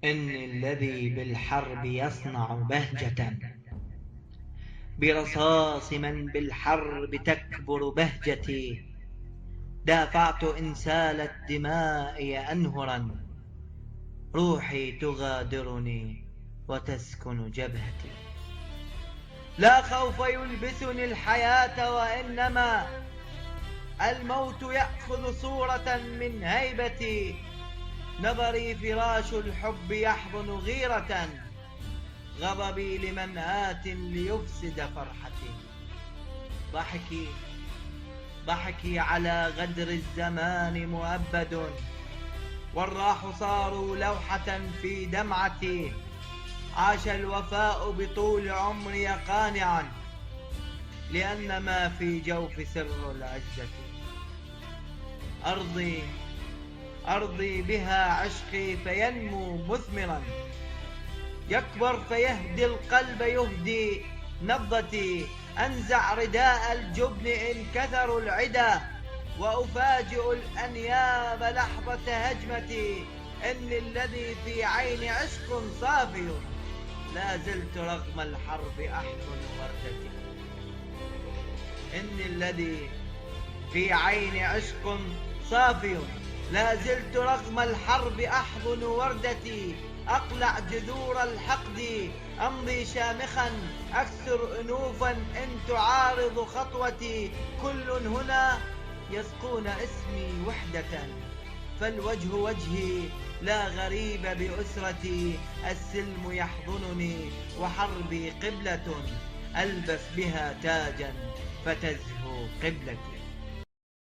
إن الذي بالحرب يصنع بهجة برصاص من بالحرب تكبر بهجتي. دافعت إن سالت دمائي أنهرا، روحي تغادرني وتسكن جبهتي. لا خوف يلبسني الحياة، وإنما الموت يأخذ صورة من هيبتي. نظري فراش الحب يحضن غيرة، غضبي لمن آت ليفسد فرحتي. ضحكي على غدر الزمان مؤبد، والراح صاروا لوحة في دمعتي. عاش الوفاء بطول عمري قانعا، لأن ما في جوف سر العزة. أرضي بها عشقي فينمو مثمرا، يكبر فيهدي القلب يهدي نبضتي. أنزع رداء الجبن إن كثروا العدا، وأفاجئ الأنياب لحظة هجمتي. إن الذي في عين عشق صافي، لا زلت رغم الحرب أحضن وردتي. إن الذي في عين عشق صافي، لا زلت رغم الحرب أحضن وردتي. أقلع جذور الحقد أمضي شامخا، أكسر أنوفا إن تعارض خطوتي. كل هنا يسقون اسمي وحدة، فالوجه وجهي لا غريب بأسرتي. السلم يحضنني وحربي قبلة، ألبس بها تاجا فتزهو قبلتي.